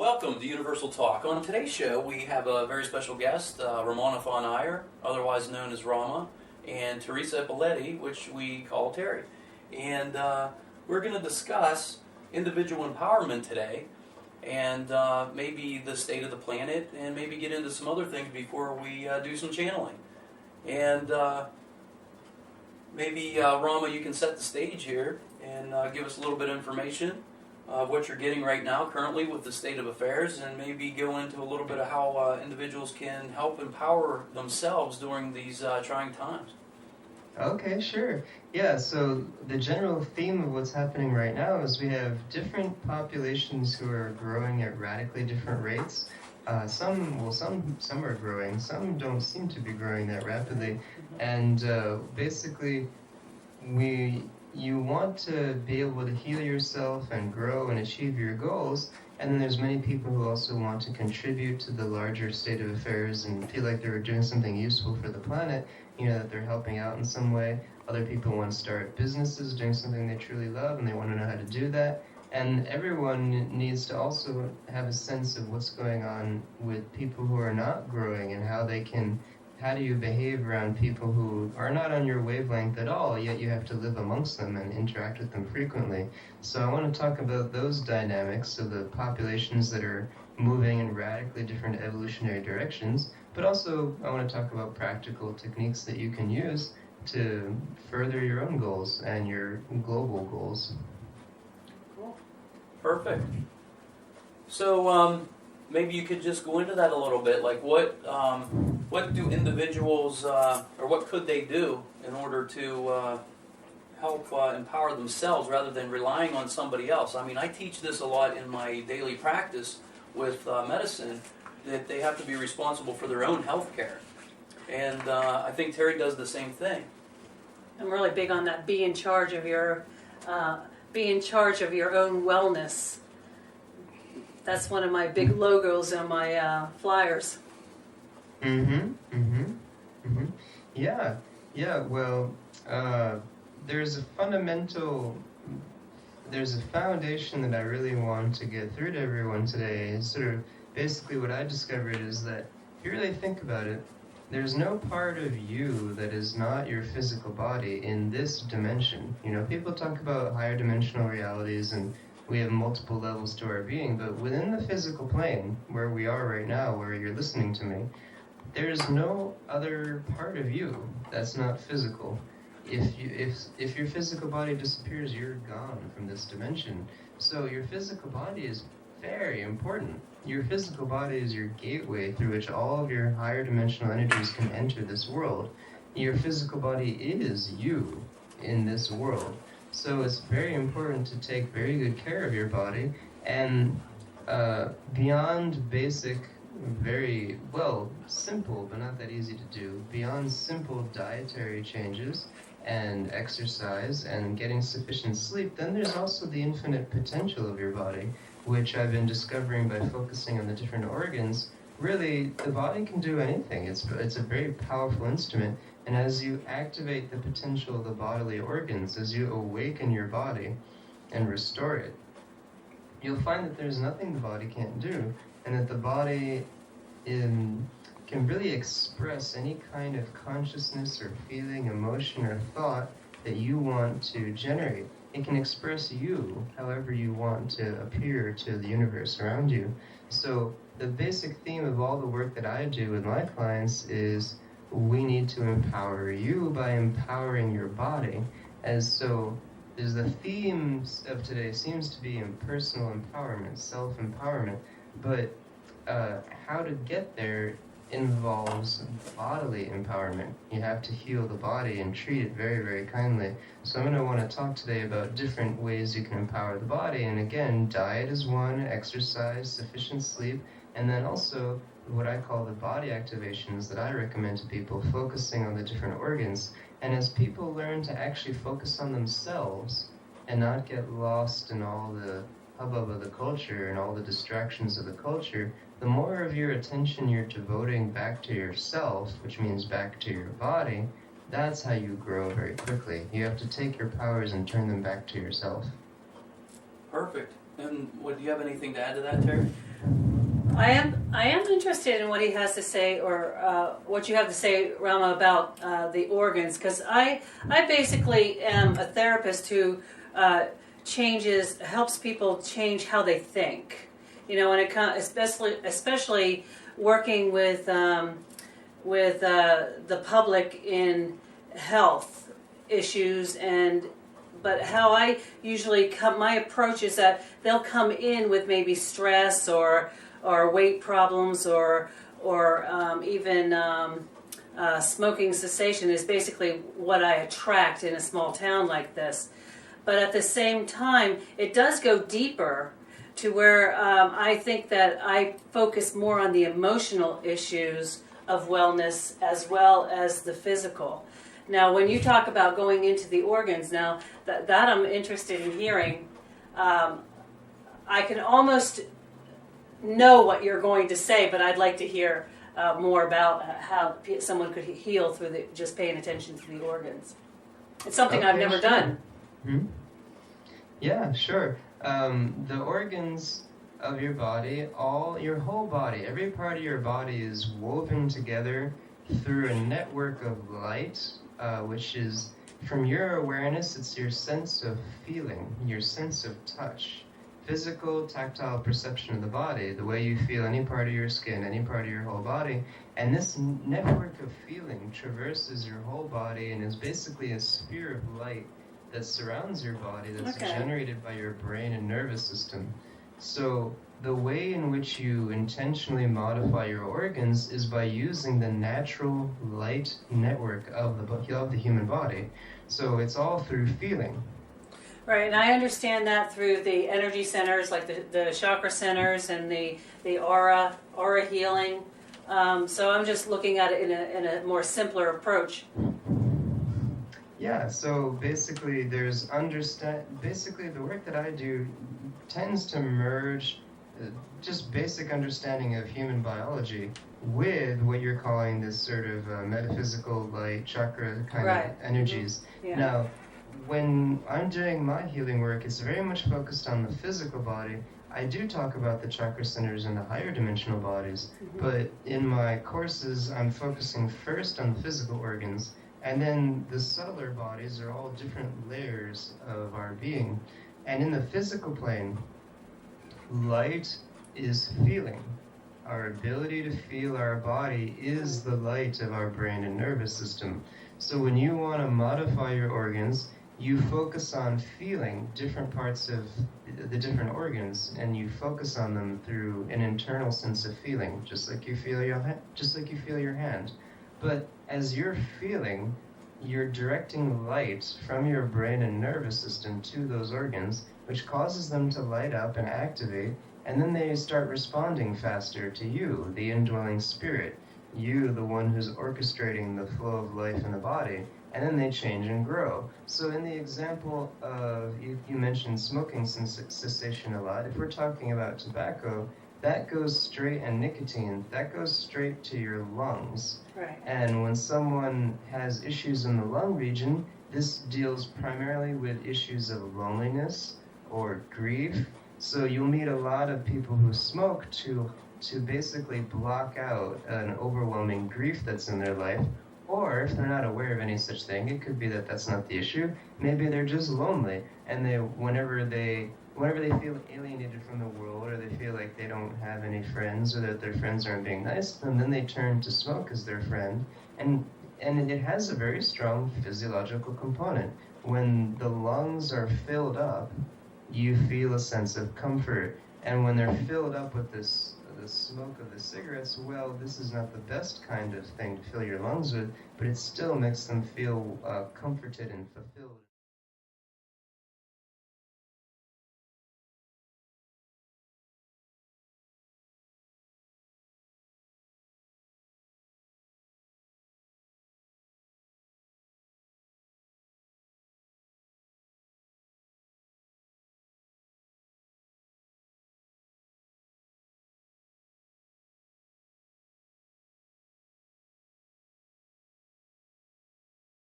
Welcome to Universal Talk. On today's show, we have a very special guest, Ramanathan Iyer, otherwise known as Rama, and Teresa Epauletti, which we call Terry. And we're going to discuss individual empowerment today, and maybe the state of the planet, and maybe get into some other things before we do some channeling. And maybe, Rama, you can set the stage here and give us a little bit of information of what you're getting right now currently with the state of affairs, and maybe go into a little bit of how individuals can help empower themselves during these trying times. Okay, sure. Yeah, so the general theme of what's happening right now is we have different populations who are growing at radically different rates. Some are growing, some don't seem to be growing that rapidly. And basically, you want to be able to heal yourself and grow and achieve your goals, and then there's many people who also want to contribute to the larger state of affairs and feel like they're doing something useful for the planet, that they're helping out in some way. Other people want to start businesses, doing something they truly love, and they want to know how to do that. And everyone needs to also have a sense of what's going on with people who are not growing, and how do you behave around people who are not on your wavelength at all, yet you have to live amongst them and interact with them frequently. So I want to talk about those dynamics of the populations that are moving in radically different evolutionary directions, but also I want to talk about practical techniques that you can use to further your own goals and your global goals. Cool. Perfect. So, maybe you could just go into that a little bit, like what do individuals, or what could they do in order to help empower themselves rather than relying on somebody else? I mean, I teach this a lot in my daily practice with medicine, that they have to be responsible for their own health care. And I think Terry does the same thing. I'm really big on that. Be in charge of your own wellness. That's one of my big logos on my flyers. Yeah. Well, there's a foundation that I really want to get through to everyone today. Sort of basically what I discovered is that if you really think about it, there's no part of you that is not your physical body in this dimension. People talk about higher dimensional realities, and we have multiple levels to our being, but within the physical plane, where we are right now, where you're listening to me, there's no other part of you that's not physical. If your physical body disappears, you're gone from this dimension. So your physical body is very important. Your physical body is your gateway through which all of your higher dimensional energies can enter this world. Your physical body is you in this world. So it's very important to take very good care of your body, and beyond basic, very, simple, but not that easy to do, beyond simple dietary changes and exercise and getting sufficient sleep, then there's also the infinite potential of your body, which I've been discovering by focusing on the different organs. Really, the body can do anything. It's a very powerful instrument. And as you activate the potential of the bodily organs, as you awaken your body and restore it, you'll find that there's nothing the body can't do, and that the body can really express any kind of consciousness or feeling, emotion, or thought that you want to generate. It can express you however you want to appear to the universe around you. So the basic theme of all the work that I do with my clients is we need to empower you by empowering your body. As so, there's the theme of today seems to be in personal empowerment, self-empowerment, but how to get there involves bodily empowerment. You have to heal the body and treat it very, very kindly. So I'm going to want to talk today about different ways you can empower the body. And again, diet is one, exercise, sufficient sleep, and then also what I call the body activations that I recommend to people, focusing on the different organs. And as people learn to actually focus on themselves and not get lost in all the hubbub of the culture and all the distractions of the culture, the more of your attention you're devoting back to yourself, which means back to your body, that's how you grow very quickly. You have to take your powers and turn them back to yourself. Perfect. And do you have anything to add to that, Terry? I am interested in what he has to say, or what you have to say, Rama, about the organs, because I basically am a therapist who helps people change how they think. You know, when it comes, especially working with the public in health issues, but how I usually my approach is that they'll come in with maybe stress or weight problems or even smoking cessation is basically what I attract in a small town like this. But at the same time, it does go deeper to where I think that I focus more on the emotional issues of wellness as well as the physical. Now, when you talk about going into the organs, now that I'm interested in hearing, I can almost know what you're going to say, but I'd like to hear more about how someone could heal through just paying attention to the organs. It's something I've never done. Hmm? Yeah, sure. The organs of your body, your whole body, every part of your body is woven together through a network of light, which is, from your awareness, it's your sense of feeling, your sense of touch, physical, tactile perception of the body, the way you feel any part of your skin, any part of your whole body. And this network of feeling traverses your whole body and is basically a sphere of light that surrounds your body, that's generated by your brain and nervous system. So the way in which you intentionally modify your organs is by using the natural light network of the human body. So it's all through feeling. Right, and I understand that through the energy centers, like the chakra centers and the aura healing. So I'm just looking at it in a more simpler approach. Yeah, so basically basically the work that I do tends to merge just basic understanding of human biology with what you're calling this sort of metaphysical, like chakra kind of energies. Mm-hmm. Yeah. Now, when I'm doing my healing work, it's very much focused on the physical body. I do talk about the chakra centers and the higher dimensional bodies, but in my courses, I'm focusing first on the physical organs. And then the subtler bodies are all different layers of our being. And in the physical plane, light is feeling. Our ability to feel our body is the light of our brain and nervous system. So when you want to modify your organs, you focus on feeling different parts of the different organs, and you focus on them through an internal sense of feeling, just like you feel your hand. But as you're feeling, you're directing light from your brain and nervous system to those organs, which causes them to light up and activate, and then they start responding faster to you, the indwelling spirit, you, the one who's orchestrating the flow of life in the body, and then they change and grow. So in the example of, you mentioned smoking cessation a lot. If we're talking about tobacco, that goes straight, and nicotine, that goes straight to your lungs. Right. And when someone has issues in the lung region, this deals primarily with issues of loneliness or grief. So you'll meet a lot of people who smoke to basically block out an overwhelming grief that's in their life. Or if they're not aware of any such thing, it could be that that's not the issue. Maybe they're just lonely, and whenever they feel alienated from the world, or they feel like they don't have any friends, or that their friends aren't being nice to them, then they turn to smoke as their friend. And it has a very strong physiological component. When the lungs are filled up, you feel a sense of comfort. And when they're filled up with the smoke of the cigarettes, well, this is not the best kind of thing to fill your lungs with, but it still makes them feel comforted and fulfilled.